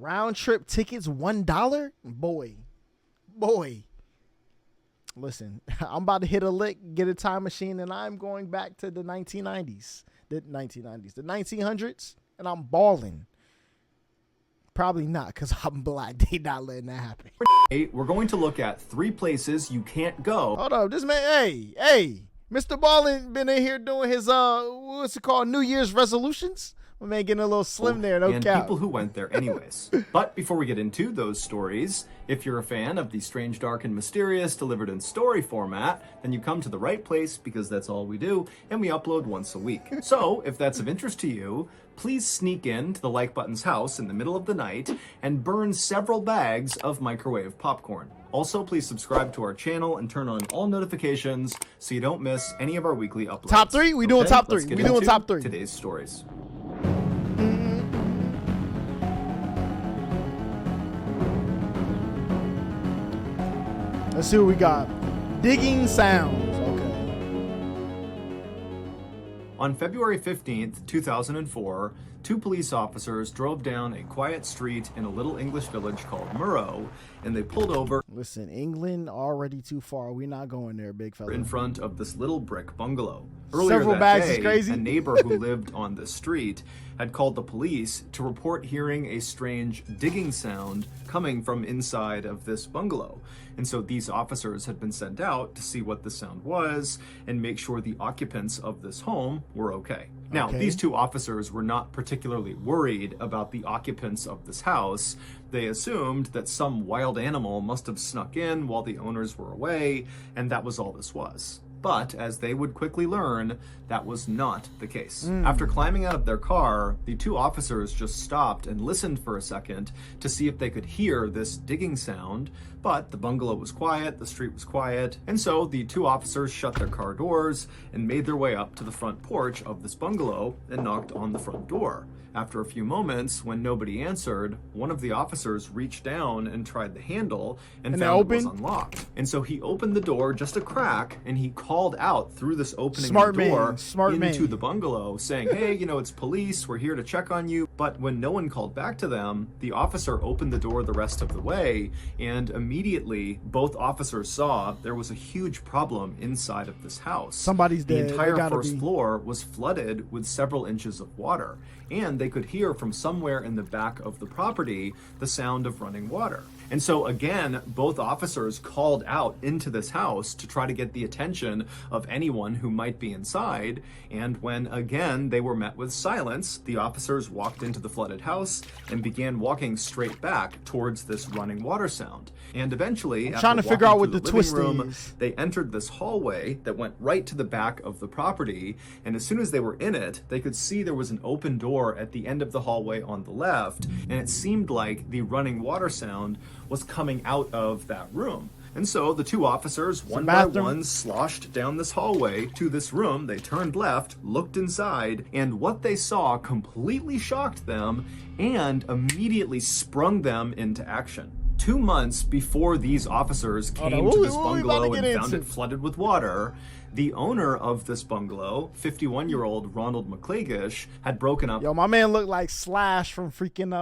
Round trip tickets, $1? Boy. Listen, I'm about to hit a lick, get a time machine, and I'm going back to the 1990s. The 1900s, and I'm balling. Probably not, because I'm black. They not letting that happen. We're going to look at 3 places you can't go. Hold up, this man, hey, Mr. Ballin been in here doing his, what's it called, New Year's resolutions? My man getting a little slim there, no and cap. People who went there anyways. But before we get into those stories, if you're a fan of the strange, dark, and mysterious delivered in story format, then you come to the right place because that's all we do, and we upload once a week. So if that's of interest to you, please sneak in to the like button's house in the middle of the night and burn several bags of microwave popcorn. Also, please subscribe to our channel and turn on all notifications so you don't miss any of our weekly uploads. Top 3? We doing top 3. We doing top 3. Today's stories. Let's see what we got. Digging sounds. Okay. On February 15th, 2004, 2 police officers drove down a quiet street in a little English village called Murrow, and they pulled over. Listen, England already too far. We're not going there, big fella. In front of this little brick bungalow. Earlier Several that bags day, is crazy. A neighbor who lived on the street had called the police to report hearing a strange digging sound coming from inside of this bungalow. And so these officers had been sent out to see what the sound was and make sure the occupants of this home were okay. Now, these 2 officers were not particularly worried about the occupants of this house. They assumed that some wild animal must have snuck in while the owners were away, and that was all this was. But, as they would quickly learn, that was not the case. After climbing out of their car, the 2 officers just stopped and listened for a second to see if they could hear this digging sound, but the bungalow was quiet, the street was quiet, and so the 2 officers shut their car doors and made their way up to the front porch of this bungalow and knocked on the front door. After a few moments, when nobody answered, one of the officers reached down and tried the handle and found it was unlocked. And so he opened the door just a crack and he called out through this opening of the door into the bungalow saying, hey, it's police, we're here to check on you. But when no one called back to them, the officer opened the door the rest of the way, and immediately both officers saw there was a huge problem inside of this house. Somebody's dead. The entire first floor was flooded with several inches of water, and they could hear from somewhere in the back of the property the sound of running water. And so again, both officers called out into this house to try to get the attention of anyone who might be inside. And when again they were met with silence, the officers walked into the flooded house and began walking straight back towards this running water sound. And eventually, trying to figure out what the twist is. They entered this hallway that went right to the back of the property. And as soon as they were in it, they could see there was an open door at the end of the hallway on the left. And it seemed like the running water sound was coming out of that room. And so the 2 officers, one by one, sloshed down this hallway to this room. They turned left, looked inside, and what they saw completely shocked them and immediately sprung them into action. 2 months before these officers came to this bungalow and found it flooded with water, the owner of this bungalow, 51-year-old Ronald McClagish, had broken up. Yo, my man looked like Slash from freaking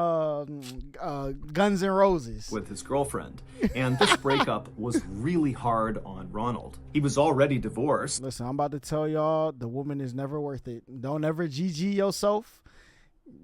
Guns N' Roses. With his girlfriend. And this breakup was really hard on Ronald. He was already divorced. Listen, I'm about to tell y'all, the woman is never worth it. Don't ever GG yourself.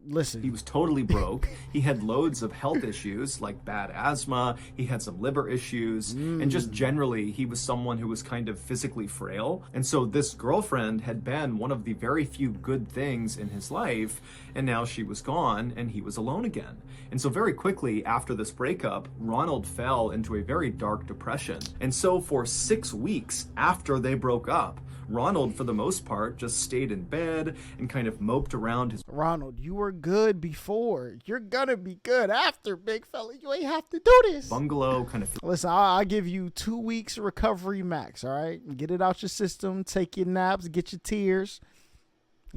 Listen. He was totally broke. He had loads of health issues like bad asthma. He had some liver issues. And just generally, he was someone who was kind of physically frail. And so this girlfriend had been one of the very few good things in his life. And now she was gone and he was alone again. And so very quickly after this breakup, Ronald fell into a very dark depression. And so for 6 weeks after they broke up, Ronald, for the most part, just stayed in bed and kind of moped around his... Ronald, you were good before. You're gonna be good after, big fella. You ain't have to do this. Bungalow kind of... Listen, I'll give you 2 weeks recovery max, all right? Get it out your system, take your naps, get your tears.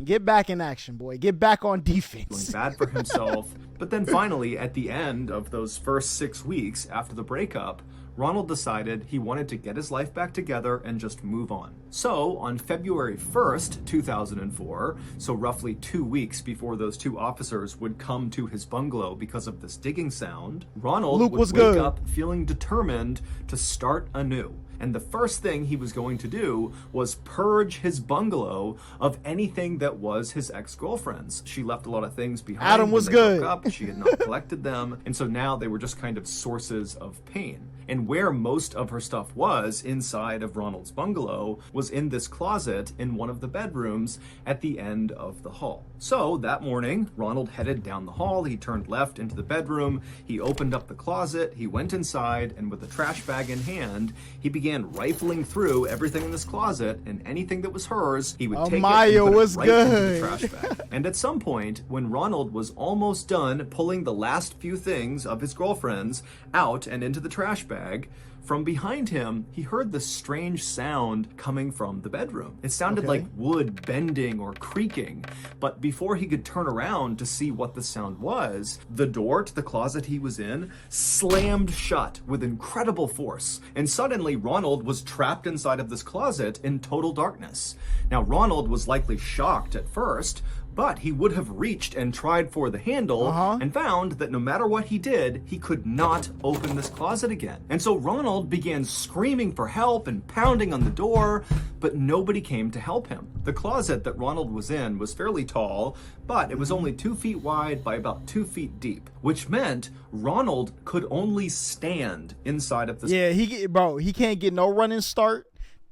Get back in action, boy. Get back on defense. Feeling bad for himself. But then finally, at the end of those first 6 weeks after the breakup, Ronald decided he wanted to get his life back together and just move on. So, on February 1st, 2004, so roughly 2 weeks before those two officers would come to his bungalow because of this digging sound, Ronald would wake up feeling determined to start anew. And the first thing he was going to do was purge his bungalow of anything that was his ex-girlfriend's. She left a lot of things behind. Adam was when they good. broke up. She had not collected them. And so now they were just kind of sources of pain. And where most of her stuff was inside of Ronald's bungalow was in this closet in one of the bedrooms at the end of the hall. So that morning, Ronald headed down the hall. He turned left into the bedroom. He opened up the closet. He went inside, and with a trash bag in hand, he began rifling through everything in this closet, and anything that was hers, he would take it and put it right into the trash bag. And at some point, when Ronald was almost done pulling the last few things of his girlfriend's out and into the trash bag, from behind him, he heard this strange sound coming from the bedroom. It sounded like wood bending or creaking, but before he could turn around to see what the sound was, the door to the closet he was in slammed shut with incredible force, and suddenly Ronald was trapped inside of this closet in total darkness. Now, Ronald was likely shocked at first, but he would have reached and tried for the handle and found that no matter what he did, he could not open this closet again. And so Ronald began screaming for help and pounding on the door, but nobody came to help him. The closet that Ronald was in was fairly tall, but it was only 2 feet wide by about 2 feet deep, which meant Ronald could only stand inside of this he can't get no running start.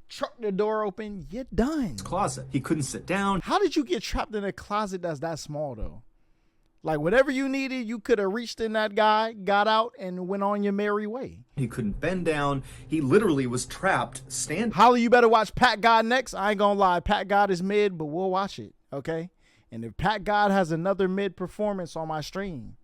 Truck the door open, you're done. Closet. He couldn't sit down. How did you get trapped in a closet that's that small though? Like whatever you needed, you could have reached in that guy, got out, and went on your merry way. He couldn't bend down. He literally was trapped standing. Holla, you better watch Pat God next. I ain't gonna lie, Pat God is mid, but we'll watch it, okay? And if Pat God has another mid performance on my stream,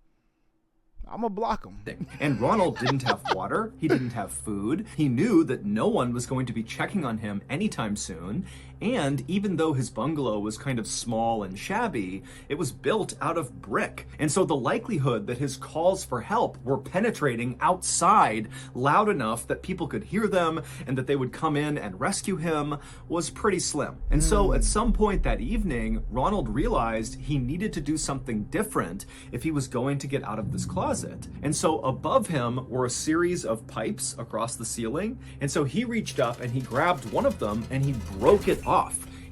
I'm gonna block him. And Ronald didn't have water. He didn't have food. He knew that no one was going to be checking on him anytime soon. And even though his bungalow was kind of small and shabby, it was built out of brick. And so the likelihood that his calls for help were penetrating outside loud enough that people could hear them and that they would come in and rescue him was pretty slim. And so at some point that evening, Ronald realized he needed to do something different if he was going to get out of this closet. And so above him were a series of pipes across the ceiling. And so he reached up and he grabbed one of them and he broke it off.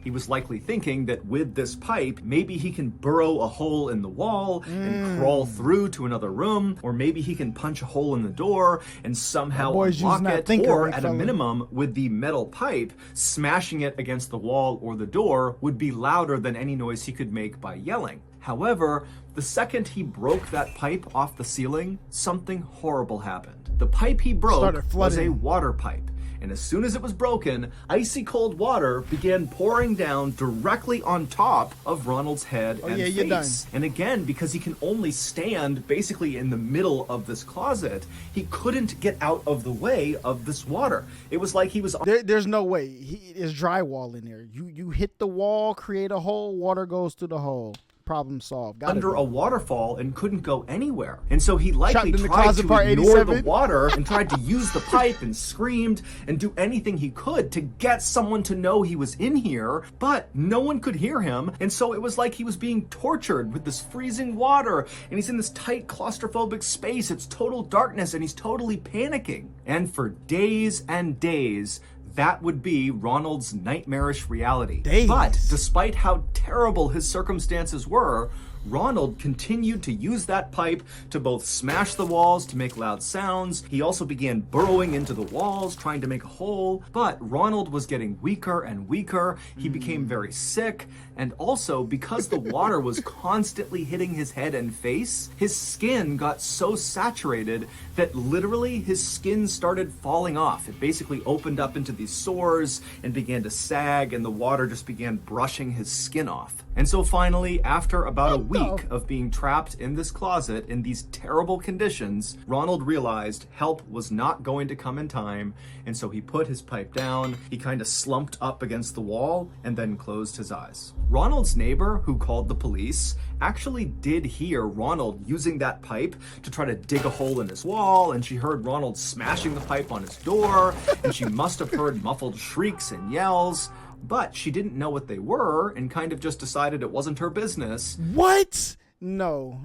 He was likely thinking that with this pipe, maybe he can burrow a hole in the wall and crawl through to another room, or maybe he can punch a hole in the door and somehow unlock it, or at a minimum, with the metal pipe, smashing it against the wall or the door would be louder than any noise he could make by yelling. However, the second he broke that pipe off the ceiling, something horrible happened. The pipe he broke was a water pipe. And as soon as it was broken, icy cold water began pouring down directly on top of Ronald's head and face. You're done. And again, because he can only stand basically in the middle of this closet, he couldn't get out of the way of this water. It was like he was... There's no way. There's drywall in there. You hit the wall, create a hole, water goes through the hole. Problem solved. Under a waterfall and couldn't go anywhere. And so he likely tried to ignore the water and tried to use the pipe and screamed and do anything he could to get someone to know he was in here, but no one could hear him. And so it was like he was being tortured with this freezing water, and he's in this tight claustrophobic space. It's total darkness and he's totally panicking. And for days and days, that would be Ronald's nightmarish reality. But despite how terrible his circumstances were, Ronald continued to use that pipe to both smash the walls to make loud sounds. He also began burrowing into the walls, trying to make a hole. But Ronald was getting weaker and weaker. He became very sick. And also, because the water was constantly hitting his head and face, his skin got so saturated that literally his skin started falling off. It basically opened up into these sores and began to sag, and the water just began brushing his skin off. And so finally, after about a week of being trapped in this closet in these terrible conditions, Ronald realized help was not going to come in time, and so he put his pipe down, he kind of slumped up against the wall, and then closed his eyes. Ronald's neighbor, who called the police, actually did hear Ronald using that pipe to try to dig a hole in his wall, and she heard Ronald smashing the pipe on his door, and she must have heard muffled shrieks and yells, but she didn't know what they were and kind of just decided it wasn't her business. What? No.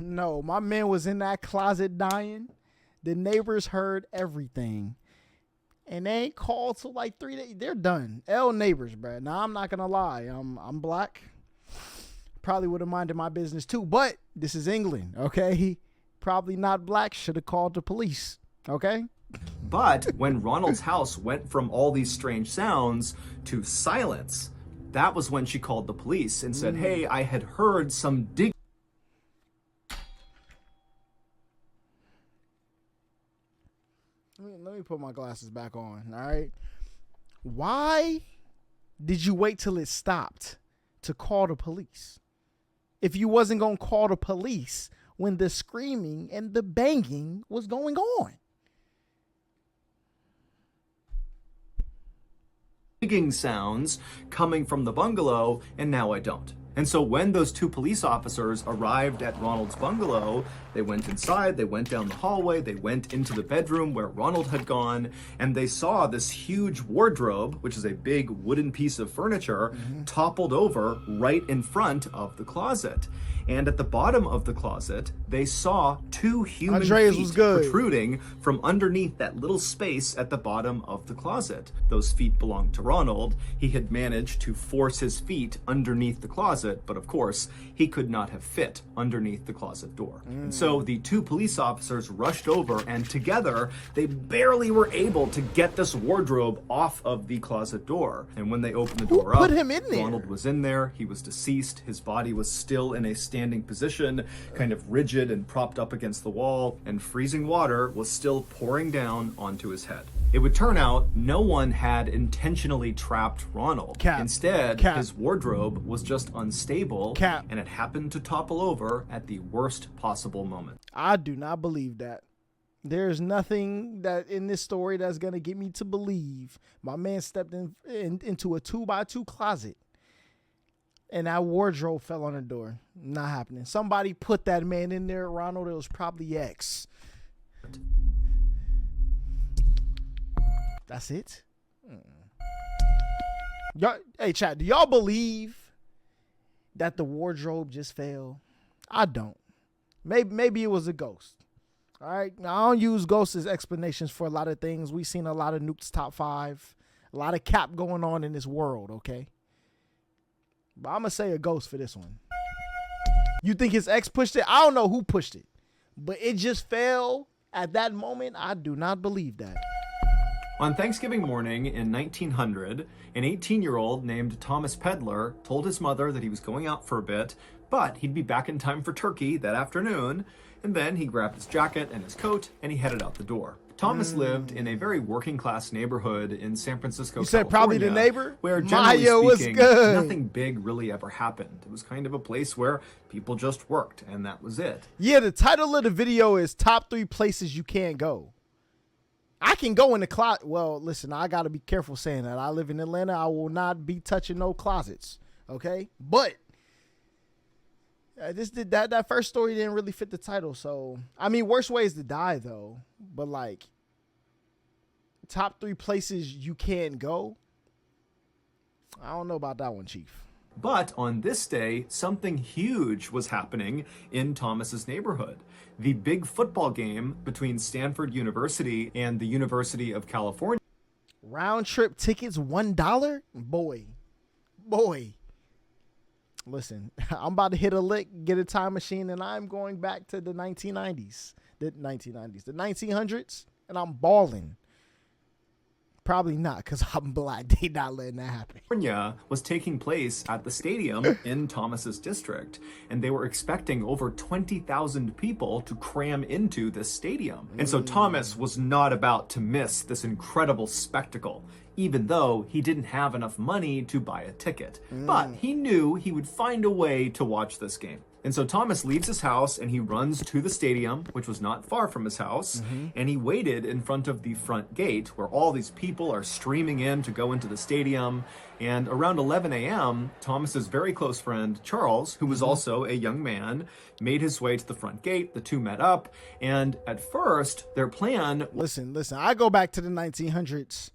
My man was in that closet dying. The neighbors heard everything. And they ain't called till like 3 days. They're done. Neighbors, bruh. Now, I'm not going to lie. I'm black. Probably would have minded my business too. But this is England, okay? Probably not black. Should have called the police, okay? But when Ronald's house went from all these strange sounds to silence, that was when she called the police and said, hey, I had heard some digging. Let me put my glasses back on, all right? Why did you wait till it stopped to call the police? If you wasn't going to call the police when the screaming and the banging was going on. Digging sounds coming from the bungalow, and now I don't. And so when those two police officers arrived at Ronald's bungalow, they went inside, they went down the hallway, they went into the bedroom where Ronald had gone, and they saw this huge wardrobe, which is a big wooden piece of furniture, toppled over right in front of the closet. And at the bottom of the closet, they saw two human feet protruding from underneath that little space at the bottom of the closet. Those feet belonged to Ronald. He had managed to force his feet underneath the closet, but of course, he could not have fit underneath the closet door. And so the two police officers rushed over, and together, they barely were able to get this wardrobe off of the closet door. And when they opened the door up, Ronald was in there. He was deceased. His body was still in a standing position, kind of rigid and propped up against the wall, and freezing water was still pouring down onto his head. It would turn out no one had intentionally trapped Ronald. Instead, his wardrobe was just unstable, and it happened to topple over at the worst possible moment. I do not believe that. There's nothing that in this story that's going to get me to believe my man stepped into a 2x2 closet and that wardrobe fell on the door. Not happening. Somebody put that man in there, Ronald. It was probably X. That's it? Y'all, hey, chat, do y'all believe that the wardrobe just fell? I don't. Maybe it was a ghost. All right? Now, I don't use ghosts as explanations for a lot of things. We've seen a lot of Nuke's Top 5. A lot of cap going on in this world, okay? But I'm going to say a ghost for this one. You think his ex pushed it? I don't know who pushed it. But it just fell at that moment. I do not believe that. On Thanksgiving morning in 1900, an 18-year-old named Thomas Pedler told his mother that he was going out for a bit, but he'd be back in time for turkey that afternoon, and then he grabbed his jacket and his coat, and he headed out the door. Thomas lived in a very working-class neighborhood in San Francisco, You said probably the neighbor? where generally speaking, nothing big really ever happened. It was kind of a place where people just worked, and that was it. Yeah, the title of the video is Top 3 Places You Can't Go. I can go in the closet. Well, listen, I got to be careful saying that. I live in Atlanta. I will not be touching no closets, okay? But that first story didn't really fit the title. So, I mean, worst ways to die, though. But, like, top 3 places you can't go? I don't know about that one, Chief. But on this day, something huge was happening in Thomas's neighborhood. The big football game between Stanford University and the University of California. Round trip tickets, $1? Boy. Listen, I'm about to hit a lick, get a time machine, and I'm going back to the 1990s. The 1900s, and I'm balling. Probably not, because I'm black. They not letting that happen. California was taking place at the stadium in Thomas's district, and they were expecting over 20,000 people to cram into this stadium. And so Thomas was not about to miss this incredible spectacle, even though he didn't have enough money to buy a ticket. But he knew he would find a way to watch this game. And so Thomas leaves his house and he runs to the stadium, which was not far from his house, and he waited in front of the front gate where all these people are streaming in to go into the stadium. And around 11 a.m., Thomas's very close friend, Charles, who was also a young man, made his way to the front gate. The two met up, and at first, their plan... Listen, I go back to the 1900s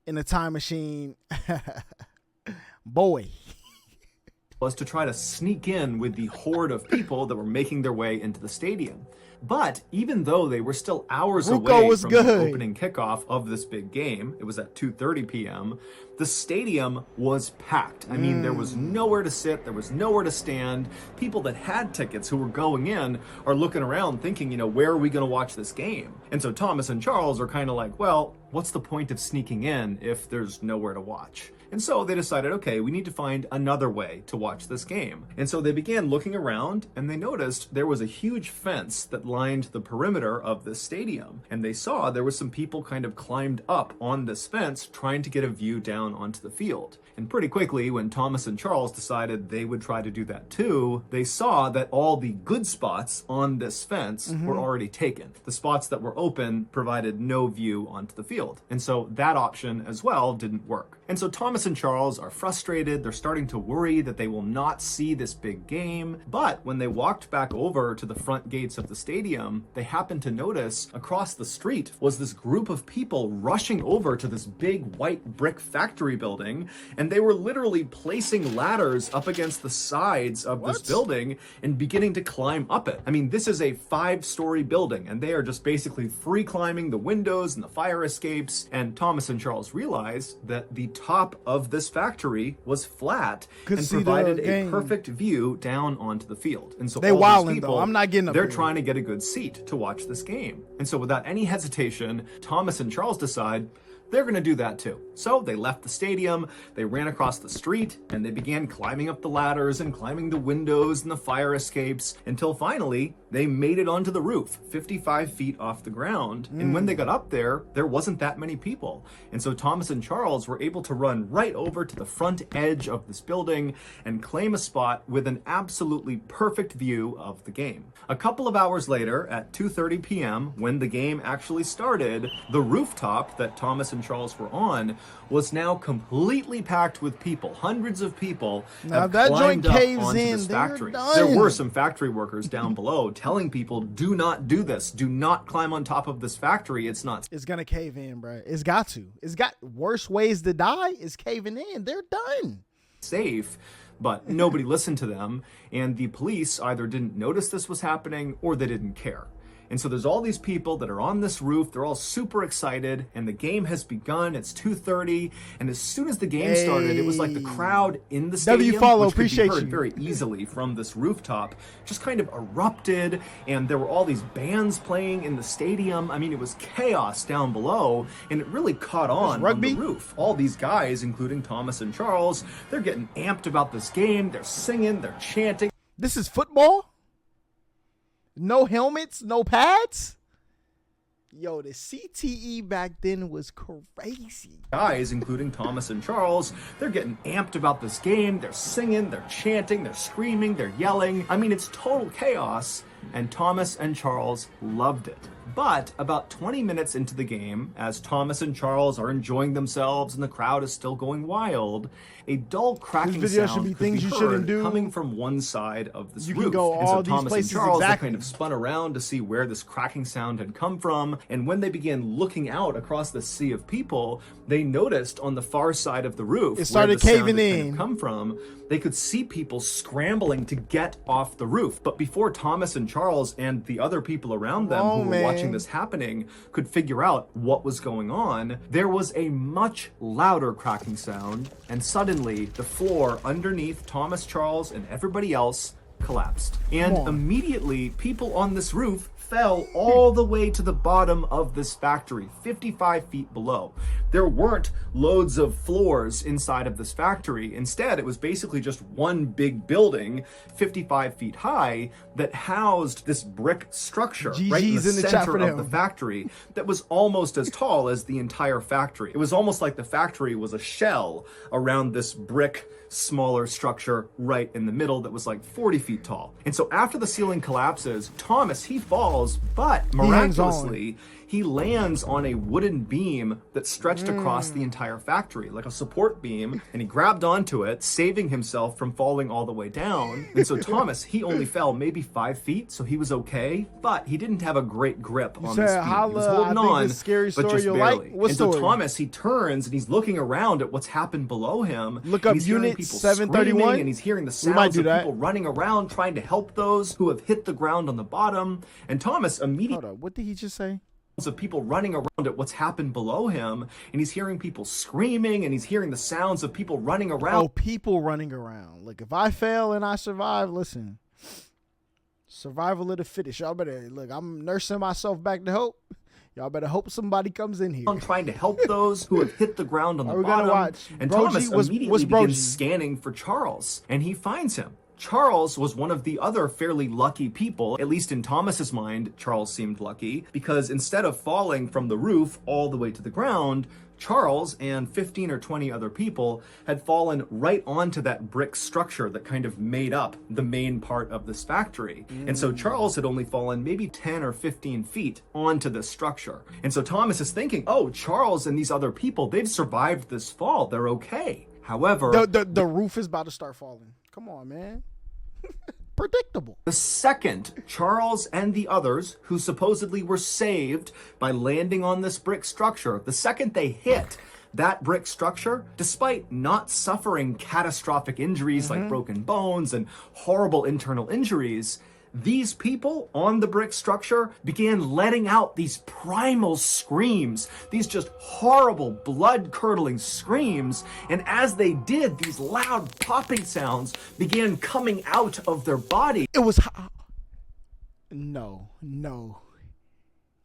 in a time machine. Boy. Was to try to sneak in with the horde of people that were making their way into the stadium. But even though they were still hours away from the opening kickoff of this big game, it was at 2:30 p.m., the stadium was packed. I mean, there was nowhere to sit, there was nowhere to stand. People that had tickets who were going in are looking around thinking, where are we going to watch this game? And so Thomas and Charles are kind of like, well, what's the point of sneaking in if there's nowhere to watch? And so they decided, okay, we need to find another way to watch this game. And so they began looking around and they noticed there was a huge fence that lined the perimeter of the stadium. And they saw there was some people kind of climbed up on this fence trying to get a view down onto the field. And pretty quickly, when Thomas and Charles decided they would try to do that too, they saw that all the good spots on this fence were already taken. The spots that were open provided no view onto the field. And so that option as well didn't work. And so Thomas and Charles are frustrated. They're starting to worry that they will not see this big game. But when they walked back over to the front gates of the stadium, they happened to notice across the street was this group of people rushing over to this big white brick factory building. And they were literally placing ladders up against the sides of this building and beginning to climb up it. I mean, this is a 5-story building and they are just basically free climbing the windows and the fire escapes. And Thomas and Charles realized that the top of this factory was flat and provided a perfect view down onto the field. And so they wilding though. I'm not getting up they're there. Trying to get a good seat to watch this game. And so without any hesitation, Thomas and Charles decide they're going to do that too. So they left the stadium, they ran across the street, and they began climbing up the ladders and climbing the windows and the fire escapes until finally they made it onto the roof, 55 feet off the ground. And when they got up there, there wasn't that many people. And so Thomas and Charles were able to run right over to the front edge of this building and claim a spot with an absolutely perfect view of the game. A couple of hours later, at 2:30 p.m., when the game actually started, the rooftop that Thomas and Charles were on was now completely packed with people. Hundreds of people have climbed up onto this factory. There were some factory workers down below telling people, do not do this. Do not climb on top of this factory. It's gonna cave in, bro. It's got to. It's got worse ways to die. It's caving in. They're done. Safe. But nobody listened to them, and the police either didn't notice this was happening or they didn't care. And so there's all these people that are on this roof. They're all super excited, and the game has begun. It's 2:30, and as soon as the game started, it was like the crowd in the stadium, which could be heard very easily from this rooftop, just kind of erupted, and there were all these bands playing in the stadium. I mean, it was chaos down below, and it really caught on the roof. All these guys, including Thomas and Charles, they're getting amped about this game. They're singing, they're chanting. This is football? No helmets, no pads? Yo, the CTE back then was crazy. Guys, including Thomas and Charles, they're getting amped about this game. They're singing, they're chanting, they're screaming, they're yelling. I mean, it's total chaos, and Thomas and Charles loved it. But about 20 minutes into the game, as Thomas and Charles are enjoying themselves and the crowd is still going wild, a dull cracking sound could be heard coming from one side of this roof. And so Thomas and Charles they kind of spun around to see where this cracking sound had come from. And when they began looking out across the sea of people, they noticed on the far side of the roof, it started caving in. Come from, they could see people scrambling to get off the roof. But before Thomas and Charles and the other people around them who were watching this happening could figure out what was going on, there was a much louder cracking sound, and suddenly the floor underneath Thomas, Charles, and everybody else collapsed. And immediately, people on this roof fell all the way to the bottom of this factory, 55 feet below. There weren't loads of floors inside of this factory. Instead, it was basically just one big building, 55 feet high, that housed this brick structure right in the center of the factory that was almost as tall as the entire factory. It was almost like the factory was a shell around this brick smaller structure right in the middle that was like 40 feet tall. And so after the ceiling collapses, Thomas, he falls, but miraculously, he lands on a wooden beam that stretched across the entire factory, like a support beam, and he grabbed onto it, saving himself from falling all the way down. And so Thomas, he only fell maybe 5 feet, so he was okay, but he didn't have a great grip on this beam. Holla, he was holding on, but just barely. And so Thomas, he turns and he's looking around at what's happened below him. Look up Unit 731, and he's hearing the sounds of people running around trying to help those who have hit the ground on the bottom. And Thomas immediately... Hold up, what did he just say? Of people running around at what's happened below him, and he's hearing people screaming, and he's hearing the sounds of people running around. Oh, people running around. Look, if I fail and I survive, listen, survival of the fittest. Y'all better, look, I'm nursing myself back to hope. Y'all better hope somebody comes in here. I'm trying to help those who have hit the ground on the bottom. And Thomas immediately begins scanning for Charles, and he finds him. Charles was one of the other fairly lucky people, at least in Thomas's mind. Charles seemed lucky because instead of falling from the roof all the way to the ground, Charles and 15 or 20 other people had fallen right onto that brick structure that kind of made up the main part of this factory. And so Charles had only fallen maybe 10 or 15 feet onto this structure. And so Thomas is thinking, oh, Charles and these other people, they've survived this fall. They're okay. However, the roof is about to start falling. Come on, man. Predictable. The second Charles and the others, who supposedly were saved by landing on this brick structure, the second they hit that brick structure, despite not suffering catastrophic injuries like broken bones and horrible internal injuries, these people on the brick structure began letting out these primal screams, these just horrible blood-curdling screams. And as they did, these loud popping sounds began coming out of their body. It was... No.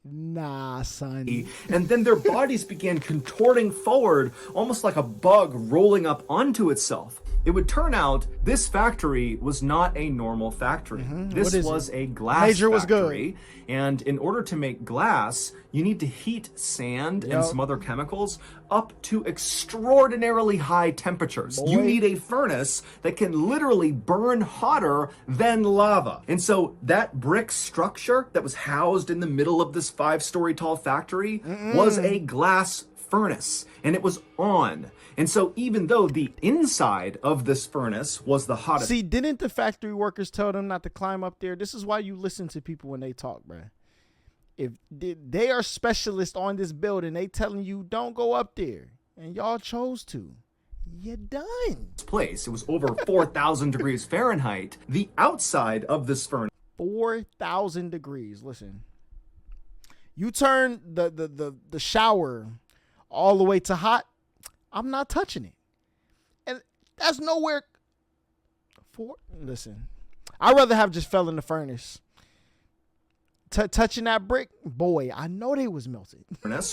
Nah, son. And then their bodies began contorting forward, almost like a bug rolling up onto itself. It would turn out this factory was not a normal factory. This was a glass factory. And in order to make glass, you need to heat sand and some other chemicals up to extraordinarily high temperatures. You need a furnace that can literally burn hotter than lava. And so that brick structure that was housed in the middle of this 5-story tall factory was a glass furnace, and it was on. And so even though the inside of this furnace was the hottest... See, didn't the factory workers tell them not to climb up there? This is why you listen to people when they talk, bruh. If they are specialists on this building, they telling you don't go up there, and y'all chose to. You're done. Place. It was over 4,000 degrees Fahrenheit. The outside of this furnace... 4,000 degrees. Listen. You turn the shower all the way to hot, I'm not touching it. And that's nowhere for... Listen, I'd rather have just fell in the furnace. Touching that brick, boy, I know they was melted.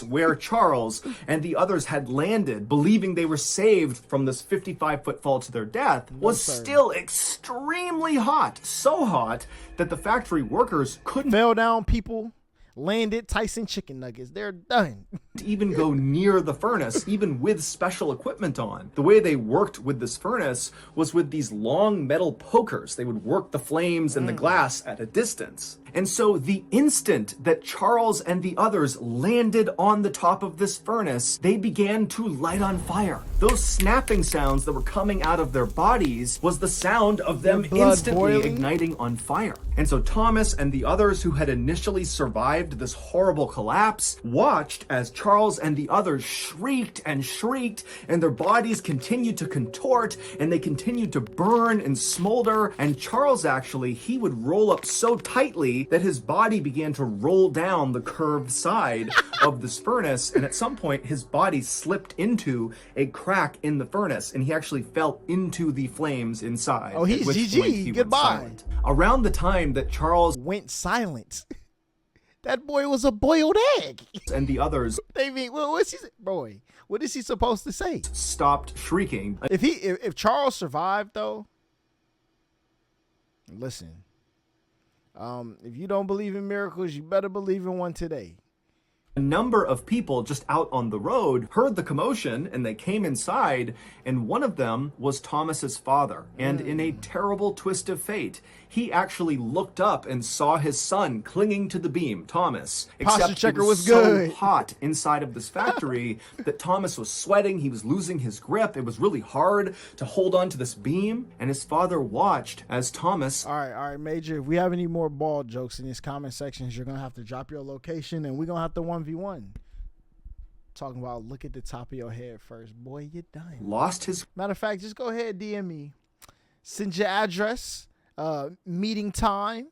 Where Charles and the others had landed, believing they were saved from this 55-foot fall to their death, was still extremely hot. So hot that the factory workers couldn't... Fell down, people. Landed Tyson chicken nuggets. They're done. Even go near the furnace, even with special equipment on. The way they worked with this furnace was with these long metal pokers. They would work the flames and the glass at a distance. And so the instant that Charles and the others landed on the top of this furnace, they began to light on fire. Those snapping sounds that were coming out of their bodies was the sound of them instantly igniting on fire. And so Thomas and the others who had initially survived this horrible collapse watched as Charles and the others shrieked and shrieked, and their bodies continued to contort, and they continued to burn and smolder. And Charles, actually, he would roll up so tightly that his body began to roll down the curved side of this furnace, and at some point his body slipped into a crack in the furnace, and he actually fell into the flames inside. Oh, he's GG. Goodbye. Around the time that Charles went silent. That boy was a boiled egg. and the others They mean, well, what's he, boy? What is he supposed to say? stopped shrieking. If Charles survived though, listen. If you don't believe in miracles, you better believe in one today. A number of people just out on the road heard the commotion and they came inside, and one of them was Thomas's father. And in a terrible twist of fate, he actually looked up and saw his son clinging to the beam, Thomas. Posture checker was so good. hot inside of this factory that Thomas was sweating, he was losing his grip. It was really hard to hold on to this beam, and his father watched as Thomas. All right, Major. If we have any more ball jokes in these comment sections, you're gonna have to drop your location, and we're gonna have to 1v1. Talking about look at the top of your head first, boy. You're done. Lost his Matter of fact, just go ahead, DM me, send your address, meeting time,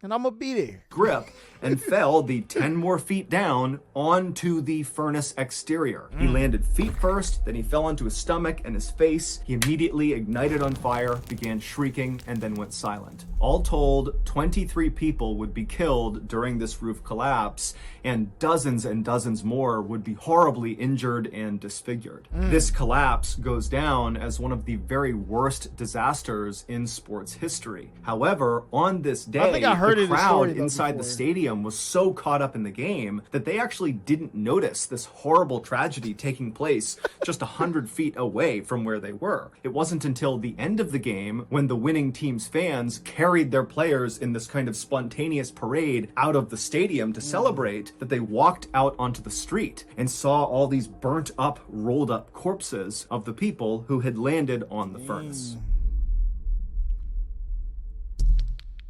and I'm gonna be there. grip and fell the 10 more feet down onto the furnace exterior. He landed feet first, then he fell onto his stomach and his face. He immediately ignited on fire, began shrieking, and then went silent. All told, 23 people would be killed during this roof collapse, and dozens more would be horribly injured and disfigured. This collapse goes down as one of the very worst disasters in sports history. However, on this day, I think I heard the of this crowd story, though, inside the before. stadium was so caught up in the game that they actually didn't notice this horrible tragedy taking place just 100 feet away from where they were. It wasn't until the end of the game, when the winning team's fans carried their players in this kind of spontaneous parade out of the stadium to celebrate, that they walked out onto the street and saw all these burnt up, rolled up corpses of the people who had landed on the furnace.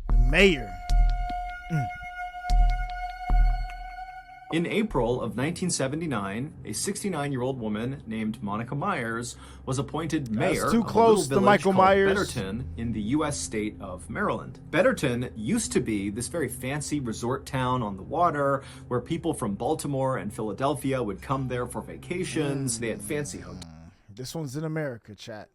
The mayor. In April of 1979, a 69-year-old woman named Monica Myers was appointed mayor too of a close little to village Michael called Myers. Betterton in the U.S. state of Maryland. Betterton used to be this very fancy resort town on the water where people from Baltimore and Philadelphia would come there for vacations. They had fancy This one's in America, chat.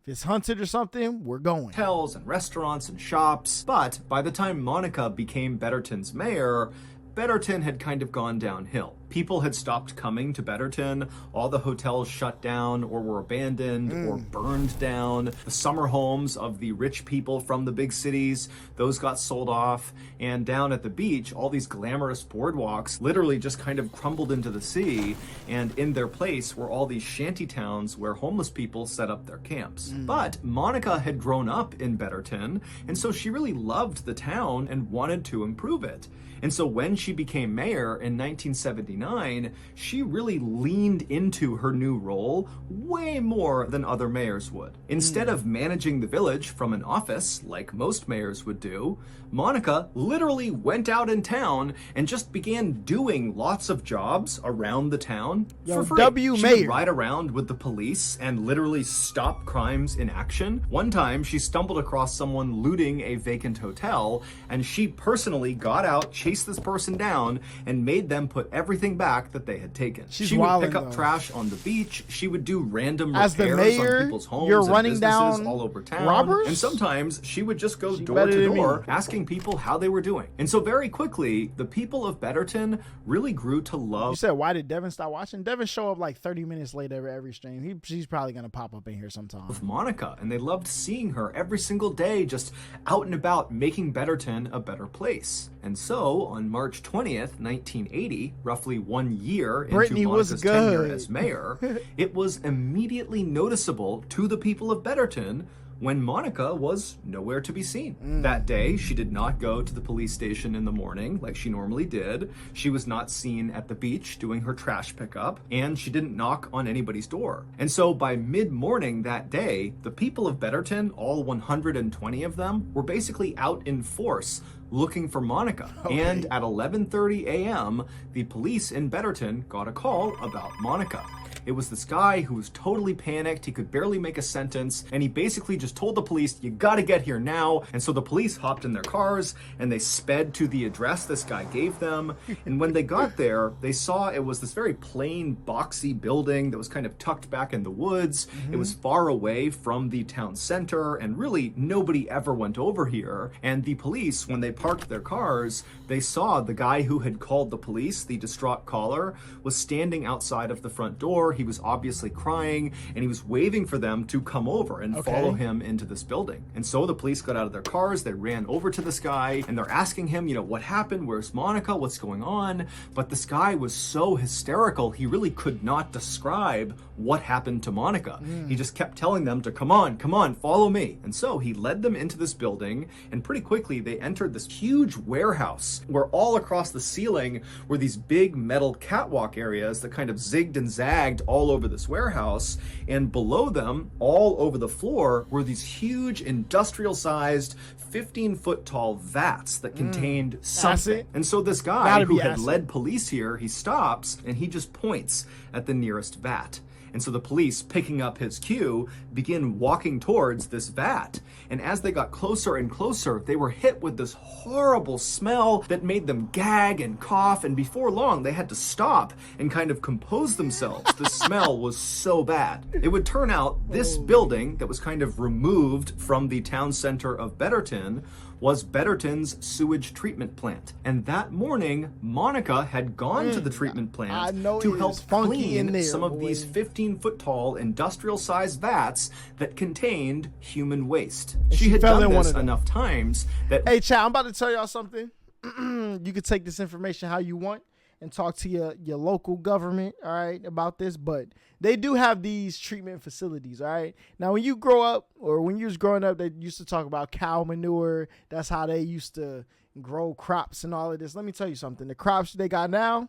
If it's haunted or something, we're going. hotels and restaurants and shops. But by the time Monica became Betterton's mayor, Betterton had kind of gone downhill. People had stopped coming to Betterton. All the hotels shut down or were abandoned or burned down. The summer homes of the rich people from the big cities, those got sold off. And down at the beach, all these glamorous boardwalks literally just kind of crumbled into the sea. And in their place were all these shanty towns where homeless people set up their camps. But Monica had grown up in Betterton, and so she really loved the town and wanted to improve it. And so when she became mayor in 1979, she really leaned into her new role way more than other mayors would. Instead of managing the village from an office, like most mayors would do, Monica literally went out in town and just began doing lots of jobs around the town for free. W She mayor. would ride around with the police and literally stop crimes in action. One time, she stumbled across someone looting a vacant hotel, and she personally got out, chased this person down, and made them put everything back that they had taken. She's She would wildin', pick up though. trash on the beach. She would do random As the repairs mayor, on people's homes you're and running businesses down all over town. robbers? And sometimes she would just go door better to than me. door asking people how they were doing. And so very quickly, the people of Betterton really grew to love You said, why did Devin stop watching? Devin show up like 30 minutes late every stream. She's probably going to pop up in here sometime. of Monica, and they loved seeing her every single day just out and about making Betterton a better place. And so on March 20th, 1980, roughly 1 year Brittany into was Monica's tenure good. as mayor, it was immediately noticeable to the people of Betterton when Monica was nowhere to be seen. That day, she did not go to the police station in the morning like she normally did. She was not seen at the beach doing her trash pickup, and she didn't knock on anybody's door. And so by mid-morning that day, the people of Betterton, all 120 of them, were basically out in force looking for Monica. And at 11:30 a.m., the police in Betterton got a call about Monica. It was this guy who was totally panicked. He could barely make a sentence, and he basically just told the police, "You gotta get here now." And so the police hopped in their cars and they sped to the address this guy gave them. And when they got there, they saw it was this very plain, boxy building that was kind of tucked back in the woods. It was far away from the town center, and really nobody ever went over here. And the police, when they parked their cars, they saw the guy who had called the police, the distraught caller, was standing outside of the front door. He was obviously crying, and he was waving for them to come over and follow him into this building. And so the police got out of their cars, they ran over to this guy, and they're asking him, what happened? Where's Monica? What's going on? But this guy was so hysterical, he really could not describe what happened to Monica. He just kept telling them to come on, follow me. And so he led them into this building, and pretty quickly they entered this huge warehouse where all across the ceiling were these big metal catwalk areas that kind of zigged and zagged all over this warehouse. And below them, all over the floor, were these huge industrial-sized 15-foot tall vats that contained something. Acid? And so this guy who had led police here, he stops and he just points at the nearest vat. And so the police, picking up his cue, begin walking towards this vat. And as they got closer and closer, they were hit with this horrible smell that made them gag and cough. And before long, they had to stop and kind of compose themselves. The smell was so bad. It would turn out this building that was kind of removed from the town center of Betterton was Betterton's sewage treatment plant. And that morning, Monica had gone to the treatment plant to help clean some of these 15-foot tall industrial-sized vats that contained human waste. She had done this enough times that... Hey, Chad, I'm about to tell y'all something. You can take this information how you want and talk to your local government, all right, about this, but they do have these treatment facilities, all right? Now, when you grow up, or when you was growing up, they used to talk about cow manure. That's how they used to grow crops and all of this. Let me tell you something. The crops they got now,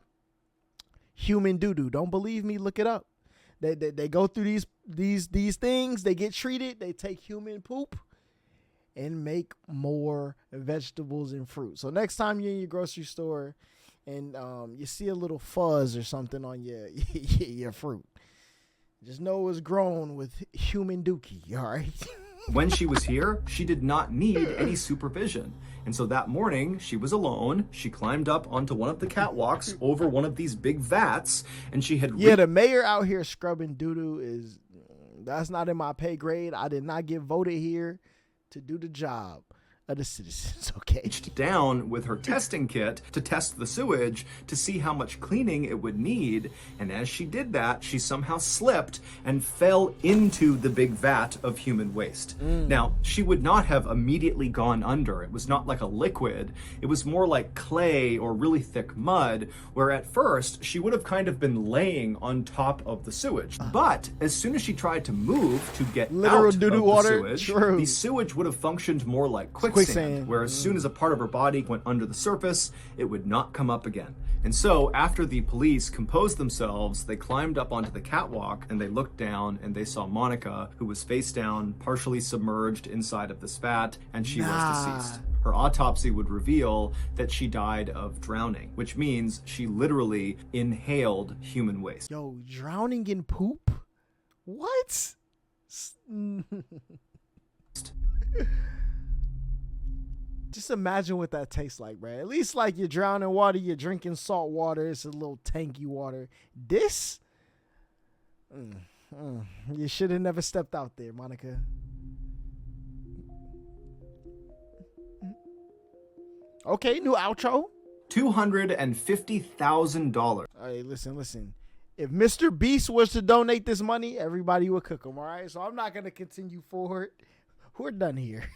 human doo-doo. Don't believe me? Look it up. They go through these things. They get treated. They take human poop and make more vegetables and fruit. So next time you're in your grocery store and you see a little fuzz or something on your fruit, just know it was grown with human dookie, all right? When she was here, she did not need any supervision. And so that morning, she was alone. She climbed up onto one of the catwalks over one of these big vats, and she had... the mayor out here scrubbing doo-doo that's not in my pay grade. I did not get voted here to do the job of the citizens, okay? Reached down with her testing kit to test the sewage to see how much cleaning it would need, and as she did that, she somehow slipped and fell into the big vat of human waste. Now, she would not have immediately gone under. It was not like a liquid. It was more like clay or really thick mud, where at first she would have kind of been laying on top of the sewage. But as soon as she tried to move to get out of the sewage, the sewage would have functioned more like quicksand, where as soon as a part of her body went under the surface, it would not come up again. And so after the police composed themselves, they climbed up onto the catwalk and they looked down and they saw Monica, who was face down, partially submerged inside of this vat, and she was deceased. Her autopsy would reveal that she died of drowning, which means she literally inhaled human waste. Yo, drowning in poop? What? Just imagine what that tastes like, bro. At least like you're drowning water, you're drinking salt water. It's a little tanky water. This? You should have never stepped out there, Monica. Okay, new outro. $250,000. Hey, listen. If Mr. Beast was to donate this money, everybody would cook him, all right? So I'm not going to continue forward. We're done here.